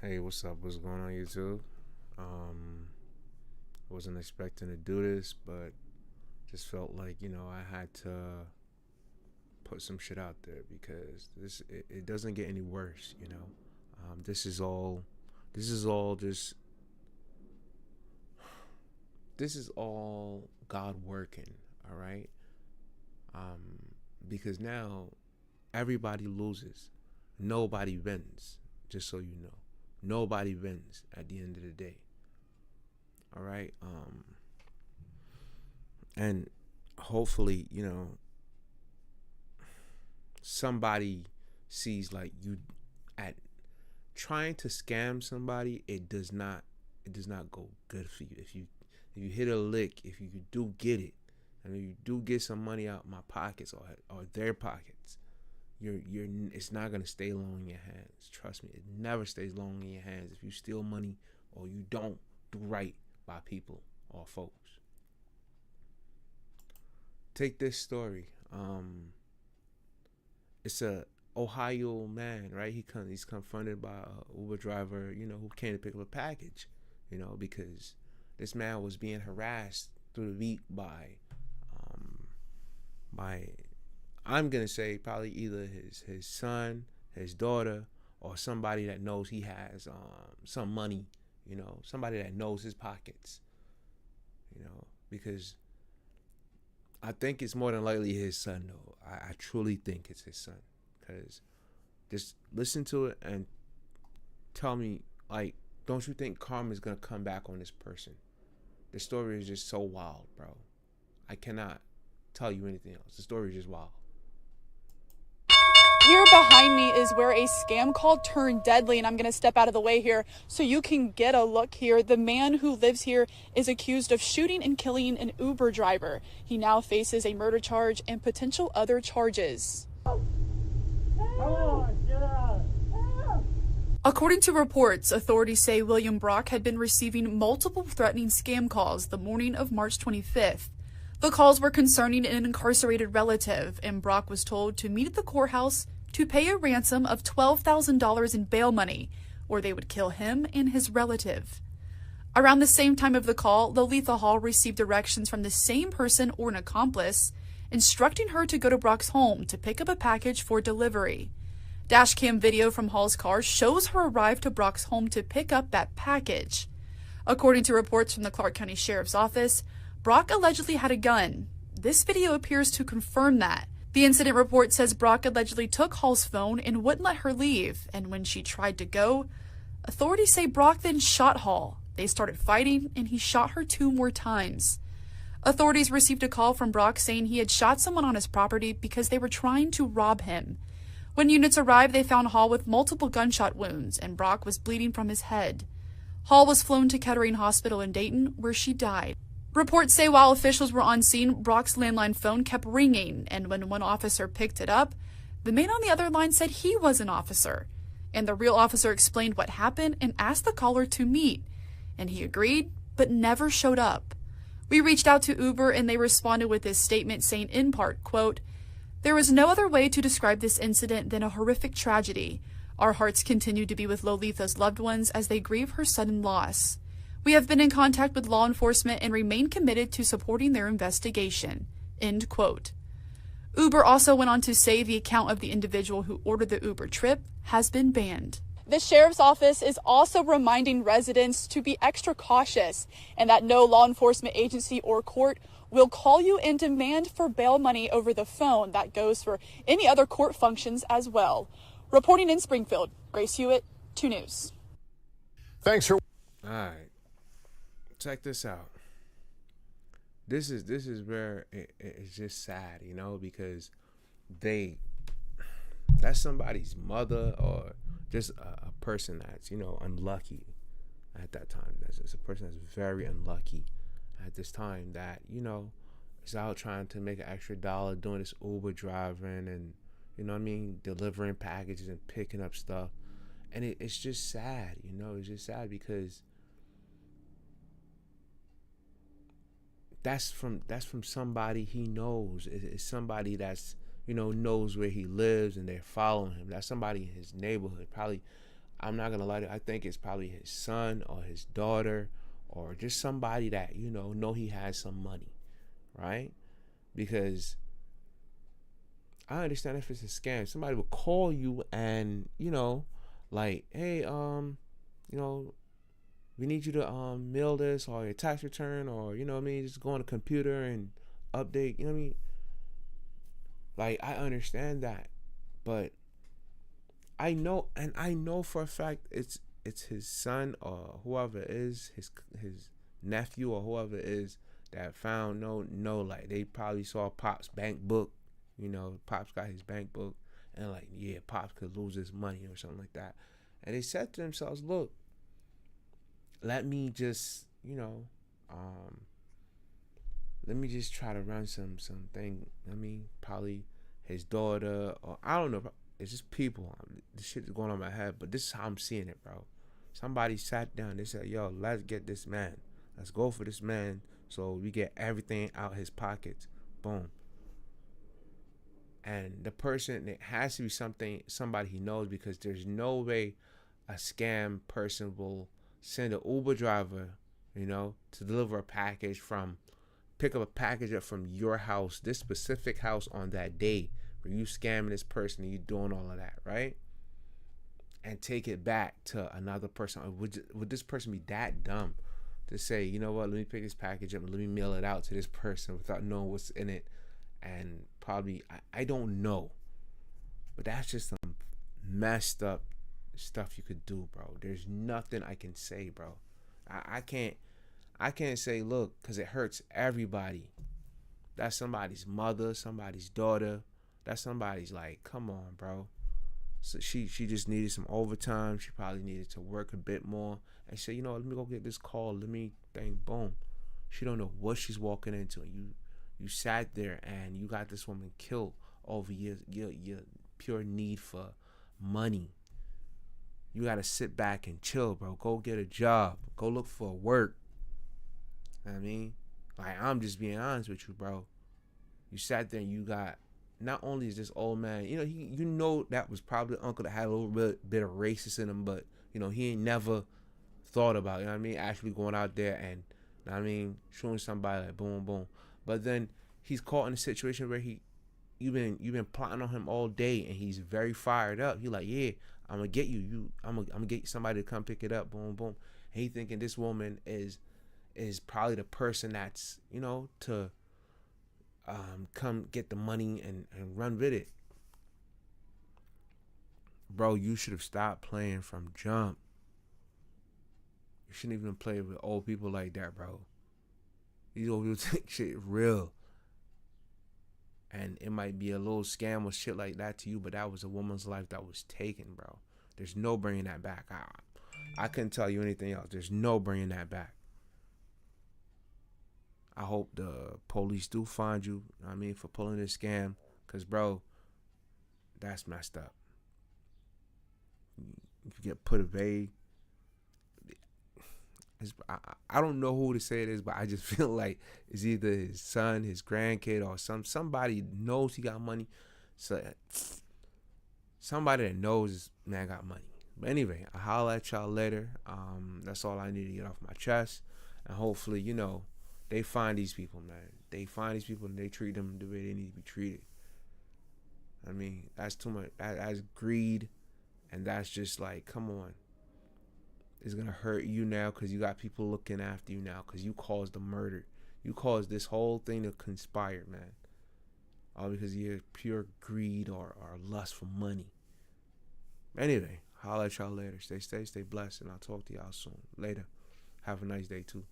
Hey, what's up? What's going on, YouTube? Wasn't expecting to do this, but just felt like I had to put some shit out there because it doesn't get any worse. This is all just this is all God working. All right, because now everybody loses, nobody wins. Just so you know, nobody wins at the end of the day. All right. And hopefully, somebody sees like you at trying to scam somebody. It does not go good for you. If you hit a lick, if you do get it, and if you do get some money out my pockets or their pockets, you're it's not gonna stay long in your hands. Trust me, it never stays long in your hands if you steal money or you don't do right by people or folks. Take this story. It's a Ohio man, right? He's confronted by a Uber driver, who came to pick up a package, because this man was being harassed through the week by I'm gonna say probably either his son, his daughter, or somebody that knows he has some money, somebody that knows his pockets, because I think it's more than likely his son though. I truly think it's his son, because just listen to it and tell me, like, don't you think karma is gonna come back on this person? The story is just so wild, bro. I cannot tell you anything else. The story is just wild. Here behind me is where a scam call turned deadly, and I'm going to step out of the way here so you can get a look here. The man who lives here is accused of shooting and killing an Uber driver. He now faces a murder charge and potential other charges. According to reports, authorities say William Brock had been receiving multiple threatening scam calls the morning of March 25th. The calls were concerning an incarcerated relative, and Brock was told to meet at the courthouse to pay a ransom of $12,000 in bail money, or they would kill him and his relative. Around the same time of the call, Lolitha Hall received directions from the same person or an accomplice, instructing her to go to Brock's home to pick up a package for delivery. Dashcam video from Hall's car shows her arrive to Brock's home to pick up that package. According to reports from the Clark County Sheriff's Office, Brock allegedly had a gun. This video appears to confirm that. The incident report says Brock allegedly took Hall's phone and wouldn't let her leave, and when she tried to go, authorities say Brock then shot Hall. They started fighting, and he shot her 2 more times. Authorities received a call from Brock saying he had shot someone on his property because they were trying to rob him. When units arrived, they found Hall with multiple gunshot wounds, and Brock was bleeding from his head. Hall was flown to Kettering Hospital in Dayton, where she died. Reports say while officials were on scene, Brock's landline phone kept ringing, and when one officer picked it up, the man on the other line said he was an officer. And the real officer explained what happened and asked the caller to meet. And he agreed, but never showed up. We reached out to Uber, and they responded with this statement saying in part, quote, "There is no other way to describe this incident than a horrific tragedy. Our hearts continue to be with Lolitha's loved ones as they grieve her sudden loss. We have been in contact with law enforcement and remain committed to supporting their investigation." End quote. Uber also went on to say the account of the individual who ordered the Uber trip has been banned. The sheriff's office is also reminding residents to be extra cautious and that no law enforcement agency or court will call you and demand for bail money over the phone. That goes for any other court functions as well. Reporting in Springfield, Grace Hewitt, 2 News. Thanks for. All right. Check this out. This is where it's just sad, because that's somebody's mother or just a person that's unlucky at that time. That's a person that's very unlucky at this time that is out trying to make an extra dollar doing this Uber driving and delivering packages and picking up stuff, and it's just sad. It's just sad because that's from somebody he knows. It's somebody that's knows where he lives and they're following him. That's somebody in his neighborhood. Probably I'm not gonna lie to you, I think it's probably his son or his daughter or just somebody that, know he has some money, right? Because I understand if it's a scam. Somebody will call you and, like, hey, we need you to mail this or your tax return, or just go on the computer and update, like, I understand that. But I know for a fact it's his son or whoever it is, his nephew or whoever it is that found like they probably saw Pop's bank book. Pop's got his bank book, and like, yeah, Pops could lose his money or something like that. And they said to themselves, look, let me just, let me just try to run something. Probably his daughter, or I don't know. It's just people. This shit is going on in my head, but this is how I'm seeing it, bro. Somebody sat down. They said, yo, let's get this man. Let's go for this man so we get everything out his pockets. Boom. And the person, it has to be somebody he knows, because there's no way a scam person will send an Uber driver, to deliver a package pick up a package up from your house, this specific house, on that day where you scamming this person and you doing all of that, right? And take it back to another person. Would this person be that dumb to say, you know what, let me pick this package up and let me mail it out to this person without knowing what's in it? And probably, I don't know, but that's just some messed up stuff you could do, bro. There's nothing I can say, bro. I can't say, look, because it hurts everybody. That's somebody's mother, somebody's daughter. That's somebody's, like, come on, bro. So she just needed some overtime. She probably needed to work a bit more. And she said, let me go get this call. Let me think, boom. She don't know what she's walking into. You sat there and you got this woman killed over your pure need for money. You got to sit back and chill, bro. Go get a job. Go look for work. Like, I'm just being honest with you, bro. You sat there and you got, not only is this old man, that was probably the uncle that had a little bit of racist in him, but, he ain't never thought about, actually going out there and, showing somebody like boom, boom. But then he's caught in a situation where you've been plotting on him all day, and he's very fired up. He's like, yeah, I'm gonna get you. I'm gonna get somebody to come pick it up. Boom, boom. And he thinking this woman is probably the person that's to come get the money and run with it. Bro, you should have stopped playing from jump. You shouldn't even play with old people like that, bro. These old people take shit real. And it might be a little scam or shit like that to you, but that was a woman's life that was taken, bro. There's no bringing that back. I couldn't tell you anything else. There's no bringing that back. I hope the police do find you, for pulling this scam. Because, bro, that's messed up. If you get put away, I don't know who to say it is, but I just feel like it's either his son, his grandkid, or somebody knows he got money. So somebody that knows this man got money. But anyway, I'll holler at y'all later. That's all I need to get off my chest. And hopefully, they find these people, man. They find these people and they treat them the way they need to be treated. That's too much. That's greed. And that's just like, come on. It's going to hurt you now because you got people looking after you now because you caused the murder. You caused this whole thing to conspire, man. All because of your pure greed or lust for money. Anyway, holla at y'all later. Stay blessed, and I'll talk to y'all soon. Later. Have a nice day, too.